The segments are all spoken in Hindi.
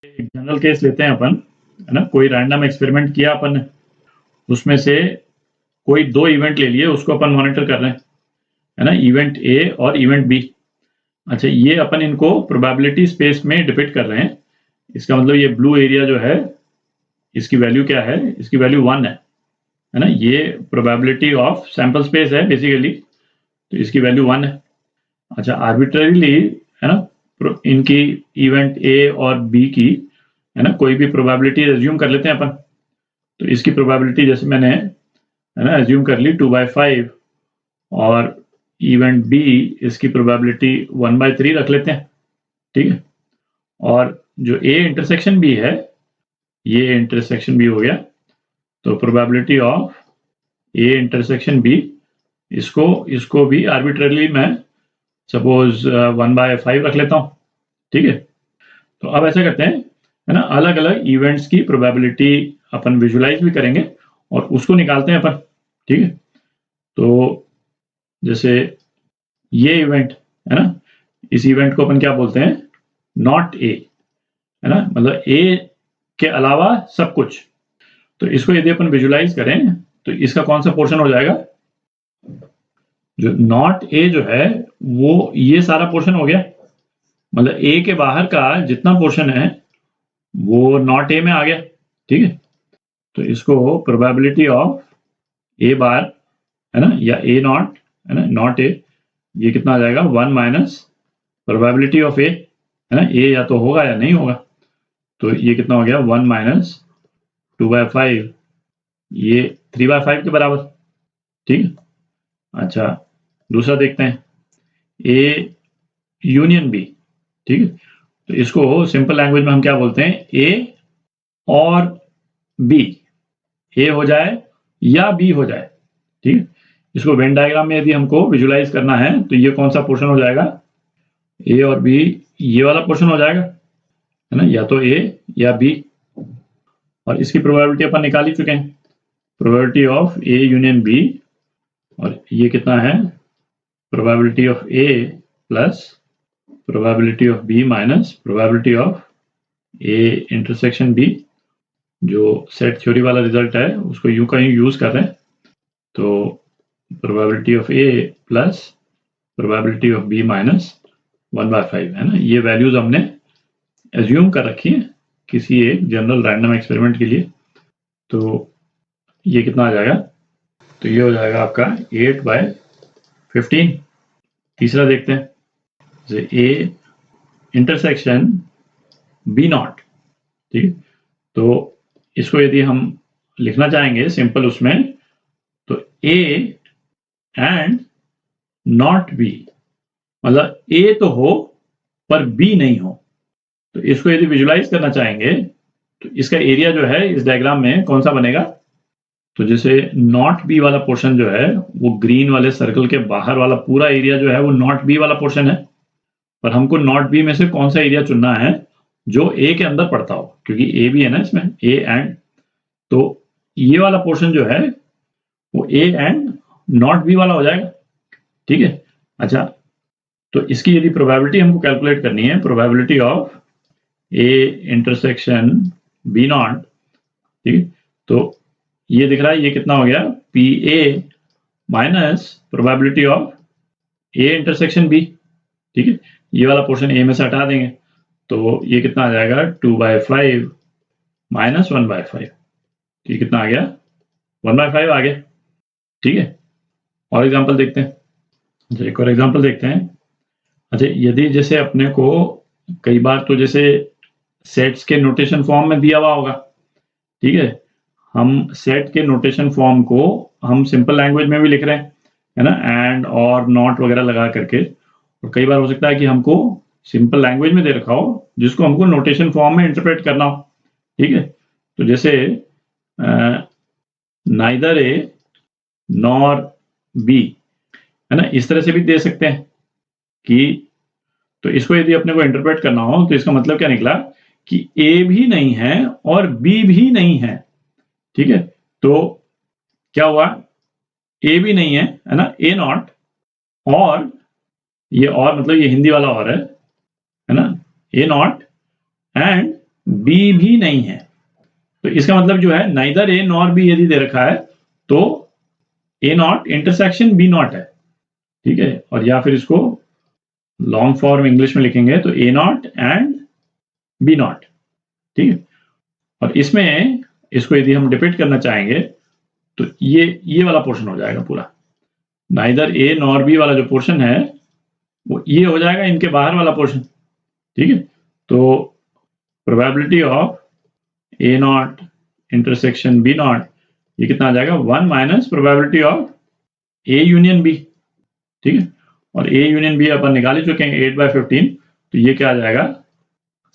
एक जनरल केस लेते हैं अपन, है ना? कोई रैंडम एक्सपेरिमेंट किया अपन ने, उसमें से कोई 2 इवेंट ले लिए, उसको अपन मॉनिटर कर रहे हैं, है ना? इवेंट ए और इवेंट बी। अच्छा, ये अपन इनको प्रोबेबिलिटी स्पेस में डिपिक्ट कर रहे हैं। इसका मतलब ये ब्लू एरिया जो है, इसकी वैल्यू क्या है? इसकी वैल्यू 1 है ना? ये प्रोबेबिलिटी ऑफ सैंपल स्पेस है बेसिकली, तो इसकी वैल्यू 1 है। अच्छा, आर्बिट्रेरीली, है ना, इनकी इवेंट ए और बी की, है ना, कोई भी प्रोबेबिलिटी एज्यूम कर लेते हैं अपन। तो इसकी प्रोबेबिलिटी जैसे मैंने, है ना, एज्यूम कर ली 2/5, और इवेंट बी, इसकी प्रोबेबिलिटी 1/3 रख लेते हैं, ठीक है? और जो ए इंटरसेक्शन बी है, ये इंटरसेक्शन बी हो गया, तो probability of A intersection B, इसको इसको भी आर्बिट्रेरली मैं सपोज 1/5 रख लेता हूँ, ठीक है? तो अब ऐसा करते हैं, है ना, अलग अलग इवेंट्स की प्रोबेबिलिटी अपन विजुलाइज भी करेंगे और उसको निकालते हैं अपन, ठीक है? तो जैसे ये इवेंट, है ना, इस इवेंट को अपन क्या बोलते हैं? नॉट ए, है ना, मतलब ए के अलावा सब कुछ। तो इसको यदि अपन विजुलाइज करें तो इसका कौन सा पोर्शन हो जाएगा? जो नॉट ए जो है, वो ये सारा पोर्शन हो गया, मतलब ए के बाहर का जितना पोर्शन है वो नॉट ए में आ गया, ठीक है? तो इसको प्रोबेबिलिटी ऑफ ए बार, है ना, या ए नॉट, है ना, नॉट ए, ये कितना आ जाएगा? 1 माइनस प्रोबेबिलिटी ऑफ ए, है ना, ए या तो होगा या नहीं होगा, तो ये कितना हो गया? 1 माइनस 2/5, ये 3/5 के बराबर, ठीक है? अच्छा, दूसरा देखते हैं, ए यूनियन बी, ठीक है? तो इसको सिंपल लैंग्वेज में हम क्या बोलते हैं? ए और बी, ए हो जाए या बी हो जाए, ठीक है? इसको वेन डायग्राम में यदि हमको विजुलाइज करना है तो ये कौन सा पोर्शन हो जाएगा? ए और बी, ये वाला पोर्शन हो जाएगा, है ना, या तो ए या बी। और इसकी प्रोबेबिलिटी अपन निकाल ही चुके हैं, probability of A union B, और ये कितना है? Probability of A plus probability of B minus probability of A intersection B. जो सेट थ्योरी वाला रिजल्ट है उसको यूं का यूं यूज कर रहे हैं, तो probability of A plus probability of B minus 1/5, है ना? ये वैल्यूज हमने एज्यूम कर रखी है किसी एक जनरल रैंडम एक्सपेरिमेंट के लिए। तो ये कितना आ जाएगा? तो ये हो जाएगा आपका 8/15। तीसरा देखते हैं, जैसे ए इंटरसेक्शन बी नॉट, ठीक है? तो इसको यदि हम लिखना चाहेंगे सिंपल उसमें, तो ए एंड नॉट बी, मतलब ए तो हो पर बी नहीं हो। तो इसको यदि विजुलाइज करना चाहेंगे तो इसका एरिया जो है इस डायग्राम में कौन सा बनेगा? तो जैसे नॉट बी वाला पोर्शन जो है, वो ग्रीन वाले सर्कल के बाहर वाला पूरा एरिया जो है वो नॉट बी वाला पोर्शन है, पर हमको नॉट बी में से कौन सा एरिया चुनना है जो ए के अंदर पड़ता हो, क्योंकि ए भी है ना इसमें, ए एंड, तो ये वाला पोर्शन जो है वो ए एंड नॉट बी वाला हो जाएगा, ठीक है? अच्छा, तो इसकी यदि प्रोबेबिलिटी हमको कैलकुलेट करनी है, probability of A intersection B not, ठीक है? तो ये दिख रहा है, ये कितना हो गया? P A minus probability of A intersection B, ठीक है? ये वाला पोर्शन ए में से हटा देंगे, तो ये कितना आ जाएगा? 2/5 माइनस 1/5, ये कितना आ गया? 1/5 आ गया, ठीक है? और एग्जांपल देखते हैं, अच्छा एक और एग्जांपल देखते हैं। अच्छा, यदि जैसे अपने को कई बार तो जैसे सेट्स के नोटेशन फॉर्म में दिया हुआ होगा, ठीक है? हम सेट के नोटेशन फॉर्म को हम सिंपल लैंग्वेज में भी लिख रहे हैं, है ना, एंड और नॉट वगैरह लगा करके, और कई बार हो सकता है कि हमको सिंपल लैंग्वेज में दे रखा हो जिसको हमको नोटेशन फॉर्म में इंटरप्रेट करना हो, ठीक है? तो जैसे नाइदर ए नॉर बी, है ना, इस तरह से भी दे सकते हैं कि, तो इसको यदि अपने को इंटरप्रेट करना हो तो इसका मतलब क्या निकला कि ए भी नहीं है और बी भी नहीं है, ठीक है? तो क्या हुआ? ए भी नहीं है ना, ए नॉट, और ये और मतलब ये हिंदी वाला और है ना, ए नॉट एंड बी भी नहीं है। तो इसका मतलब जो है नाइदर ए नॉर बी यदि दे रखा है तो ए नॉट इंटरसेक्शन बी नॉट है, ठीक है। और या फिर इसको लॉन्ग फॉर्म इंग्लिश में लिखेंगे तो ए नॉट एंड बी नॉट, ठीक है। और इसमें इसको यदि हम डिपिक्ट करना चाहेंगे तो ये वाला पोर्शन हो जाएगा पूरा, नाइदर ए नॉर बी वाला जो पोर्शन है वो ये हो जाएगा इनके बाहर वाला पोर्शन, ठीक है। तो probability of A not intersection B not ये कितना आ जाएगा 1 minus probability of A union B, ठीक है। और ए यूनियन बी अपन निकाल ही चुके हैं 8/15, तो ये क्या आ जाएगा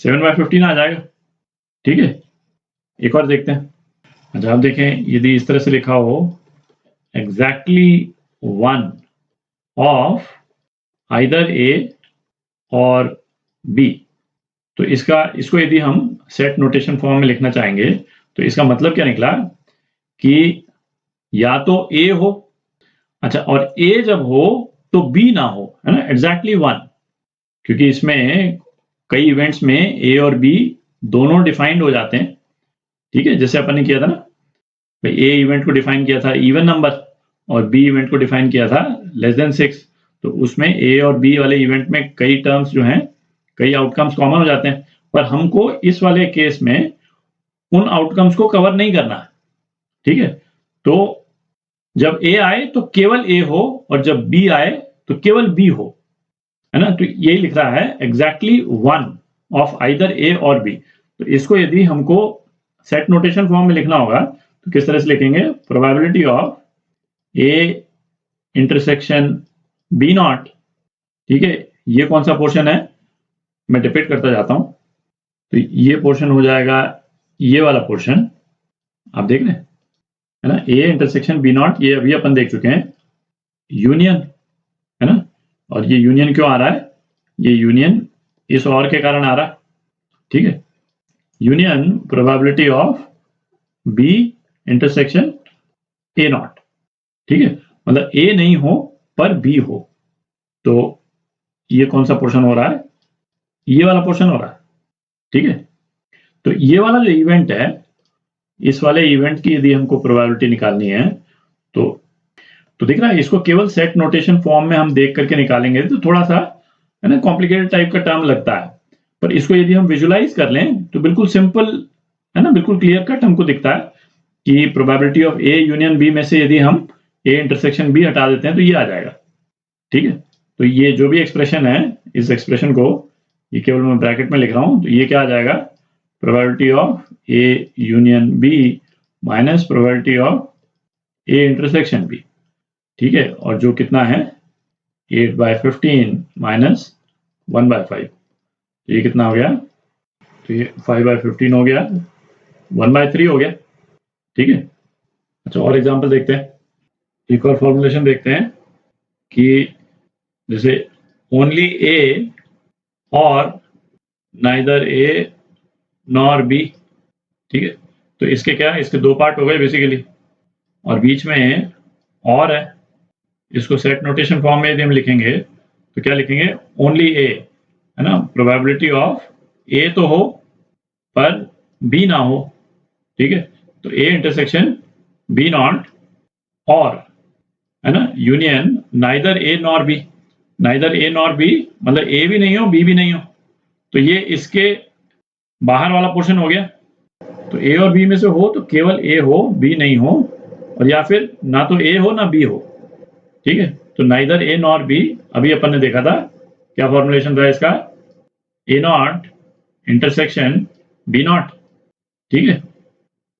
7/15 आ जाएगा, ठीक है। एक और देखते हैं। अच्छा आप देखें यदि इस तरह से लिखा हो एग्जैक्टली 1 ऑफ आइदर ए और बी, तो इसको यदि हम सेट नोटेशन फॉर्म में लिखना चाहेंगे तो इसका मतलब क्या निकला कि या तो ए हो, अच्छा, और ए जब हो तो बी ना हो, है ना, एग्जैक्टली 1, क्योंकि इसमें कई इवेंट्स में ए और बी दोनों डिफाइंड हो जाते हैं, ठीक है। जैसे अपन ने किया था ना, भाई ए इवेंट को डिफाइन किया था इवन नंबर और बी इवेंट को डिफाइन किया था लेस देन 6, तो उसमें ए और बी वाले इवेंट में कई टर्म्स जो हैं, कई आउटकम्स कॉमन हो जाते हैं, पर हमको इस वाले केस में उन आउटकम्स को कवर नहीं करना, ठीक है। तो जब ए आए तो केवल ए हो और जब बी आए तो केवल बी हो, है ना। तो यही लिख रहा है एग्जैक्टली 1 ऑफ आइदर ए और बी। तो इसको यदि हमको सेट नोटेशन फॉर्म में लिखना होगा तो किस तरह से लिखेंगे, probability of A intersection B not, ठीक है। ये कौन सा पोर्शन है मैं डिपिक्ट करता जाता हूं, तो ये पोर्शन हो जाएगा ये वाला पोर्शन, आप देख रहे हैं, है ना, ए इंटरसेक्शन बी नॉट, ये अभी अपन देख चुके हैं, यूनियन, है ना। और ये यूनियन क्यों आ रहा है, ये यूनियन इस और के कारण आ रहा है, ठीक है। Union probability of B intersection A not, ठीक है, मतलब ए नहीं हो पर बी हो, तो ये कौन सा पोर्शन हो रहा है, ये वाला पोर्शन हो रहा है, ठीक है। तो ये वाला जो इवेंट है, इस वाले इवेंट की यदि हमको प्रोबेबिलिटी निकालनी है तो दिख रहा है, इसको केवल सेट नोटेशन फॉर्म में हम देख करके निकालेंगे तो थोड़ा सा, है ना, कॉम्प्लिकेटेड टाइप का टर्म लगता है, पर इसको यदि हम विजुलाइज कर लें तो बिल्कुल सिंपल, है ना, बिल्कुल क्लियर कट हमको दिखता है कि probability of A union B में से यदि हम ए इंटरसेक्शन बी हटा देते हैं तो ये आ जाएगा, ठीक है। तो ये जो भी एक्सप्रेशन है, इस एक्सप्रेशन को ये केवल मैं ब्रैकेट में लिख रहा हूं, तो ये क्या आ जाएगा, probability of A union B minus probability of A intersection B, ठीक है। और जो कितना है 8/15 माइनस 1/5, तो ये कितना हो गया, तो ये 5/15 हो गया, 1/3 हो गया, ठीक है। अच्छा और एग्जांपल देखते हैं, एक और फॉर्मुलेशन देखते हैं कि जैसे ओनली ए और नाइदर ए नॉर बी, ठीक है। तो इसके क्या है, इसके दो पार्ट हो गए बेसिकली, और बीच में और है, इसको सेट नोटेशन फॉर्म में यदि हम लिखेंगे तो क्या लिखेंगे, ओनली ए, है ना, प्रोबेबिलिटी ऑफ ए तो हो पर बी ना हो, ठीक है। तो ए इंटरसेक्शन बी नॉट और, है ना, union neither A nor B, neither A nor B मतलब ए भी नहीं हो बी भी नहीं हो, तो ये इसके बाहर वाला पोर्शन हो गया। तो ए और बी में से हो तो केवल ए हो बी नहीं हो, और या फिर ना तो ए हो ना बी हो, ठीक है। तो नाइदर ए नॉर बी, अभी अपन ने देखा था क्या फॉर्मुलेशन था इसका, ए नॉट इंटरसेक्शन बी नॉट, ठीक है।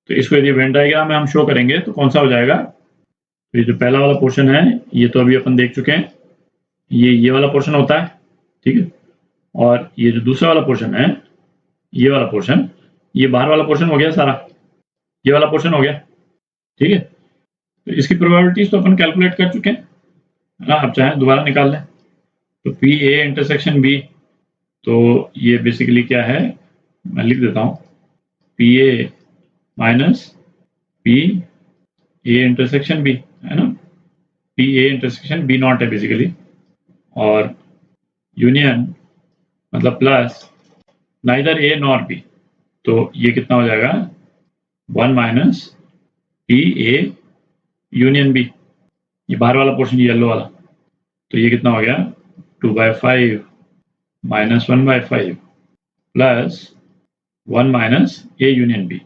तो इसको यदि वेन डायग्राम में हम शो करेंगे तो कौन सा हो जाएगा, तो ये जो पहला वाला पोर्शन है ये तो अभी अपन देख चुके हैं, ये वाला पोर्शन होता है, ठीक है। और ये जो दूसरा वाला पोर्शन है, ये वाला पोर्शन, ये बाहर वाला पोर्शन हो गया सारा, ये वाला पोर्शन हो गया, ठीक है। तो इसकी प्रोबेबिलिटीज तो अपन कैलकुलेट कर चुके हैं, है ना, आप चाहें दोबारा निकाल लें। तो पी ए इंटरसेक्शन बी, तो ये बेसिकली क्या है, मैं लिख देता हूँ, P A minus P A intersection B, है ना, P A intersection B not है बेसिकली, और यूनियन मतलब plus neither A nor B, तो ये कितना हो जाएगा 1 minus P A union B, ये बाहर वाला पोर्शन येलो वाला, तो ये कितना हो गया 2/5 minus 1/5 plus 1 minus A union B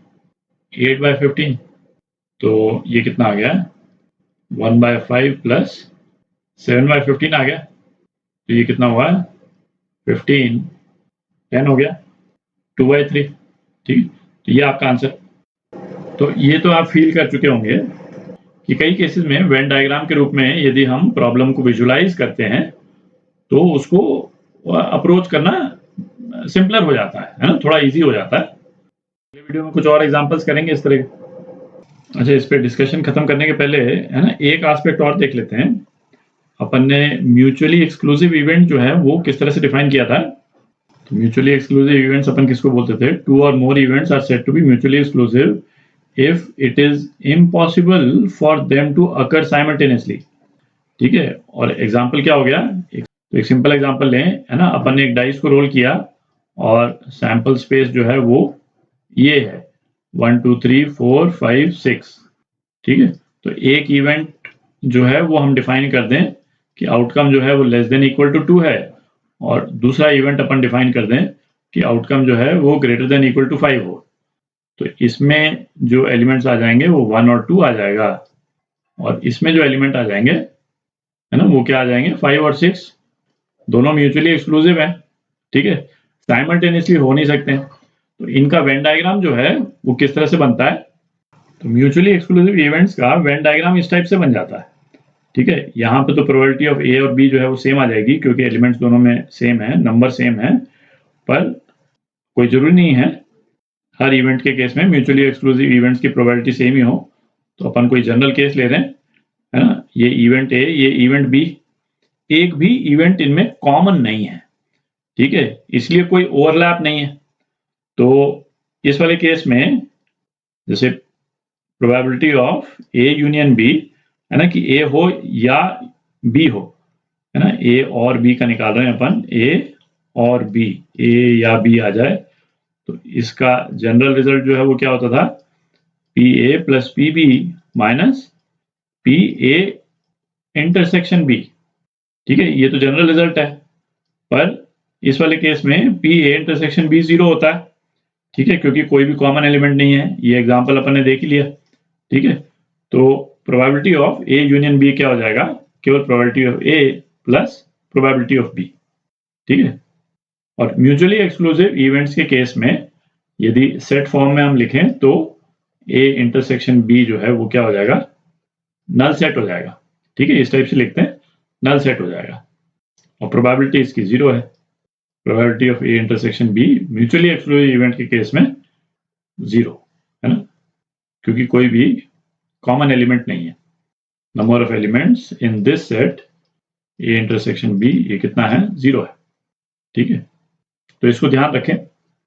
8/15, तो ये कितना आ गया 1/5 प्लस 7/15 आ गया, तो ये कितना हुआ 15 10 हो गया 2/3। ठीक है, तो ये आपका आंसर। तो ये तो आप फील कर चुके होंगे कि कई केसेस में वेन डायग्राम के रूप में यदि हम प्रॉब्लम को विजुलाइज करते हैं तो उसको अप्रोच करना सिंपलर हो जाता है ना, थोड़ा इजी हो जाता है। अगले वीडियो में कुछ और एग्जांपल्स करेंगे इस तरह के। अच्छा, इस पे डिस्कशन खत्म करने के पहले है ना एक एस्पेक्ट और देख लेते हैं। अपन ने म्यूचुअली एक्सक्लूसिव इवेंट जो है वो किस तरह से डिफाइन किया था। तो म्यूचुअली एक्सक्लूसिव इवेंट्स अपन किसको बोलते थे, 2 और more events are said to be mutually exclusive if it is impossible for them to occur simultaneously। ठीक है, और एग्जांपल क्या हो गया, एक सिंपल एग्जांपल लें, है ना, अपन ने एक डाइस को रोल किया और सैंपल स्पेस जो है वो ये है 1 2 3 4 5 6। ठीक है, तो एक इवेंट जो है वो हम डिफाइन कर दें कि आउटकम जो है वो लेस देन इक्वल टू 2 है, और दूसरा इवेंट अपन डिफाइन कर दें कि आउटकम जो है वो ग्रेटर देन इक्वल टू 5 हो। तो इसमें जो एलिमेंट्स आ जाएंगे वो 1 और 2 आ जाएगा, और इसमें जो एलिमेंट आ जाएंगे है ना वो क्या आ जाएंगे 5 और 6, दोनों म्यूचुअली एक्सक्लूसिव है। ठीक है, साइमल्टेनियसली हो नहीं सकते। तो इनका वेन डायग्राम जो है वो किस तरह से बनता है, तो म्यूचुअली एक्सक्लूसिव इवेंट्स का वेन डायग्राम इस टाइप से बन जाता है। ठीक है, यहाँ पे तो प्रोबेबिलिटी ऑफ ए और बी जो है वो सेम आ जाएगी क्योंकि एलिमेंट्स दोनों में सेम है, नंबर सेम है, पर कोई जरूरी नहीं है हर इवेंट के केस में म्यूचुअली एक्सक्लूसिव इवेंट्स की प्रोबेबिलिटी सेम ही हो। तो अपन कोई जनरल केस ले रहे हैं, है ना, ये इवेंट ए, ये इवेंट बी, एक भी इवेंट इनमें कॉमन नहीं है। ठीक है, इसलिए कोई ओवरलैप नहीं है। तो इस वाले केस में जैसे probability of A union B, है ना, कि ए हो या बी हो, है ना, ए और बी का निकाल रहे हैं अपन, ए और बी, ए या बी आ जाए, तो इसका जनरल रिजल्ट जो है वो क्या होता था, P A plus P B minus P A intersection B. ठीक है, ये तो जनरल रिजल्ट है, पर इस वाले केस में पी ए इंटरसेक्शन बी 0 होता है। ठीक है, क्योंकि कोई भी कॉमन एलिमेंट नहीं है, ये एग्जांपल अपन ने देख ही लिया। ठीक है, तो probability of A union B क्या हो जाएगा, केवल probability of A plus probability of B. ठीक है, और म्यूचुअली एक्सक्लूसिव इवेंट्स के केस में यदि सेट फॉर्म में हम लिखें तो ए इंटरसेक्शन बी जो है वो क्या हो जाएगा, नल सेट हो जाएगा। ठीक है, इस टाइप से लिखते हैं, नल सेट हो जाएगा, और प्रोबेबिलिटी इसकी 0 है। Probability of A intersection B mutually exclusive event के केस में 0 है ना, क्योंकि कोई भी कॉमन एलिमेंट नहीं है। Number of elements in this set A intersection B, ये कितना है, 0 है। ठीक है, तो इसको ध्यान रखें।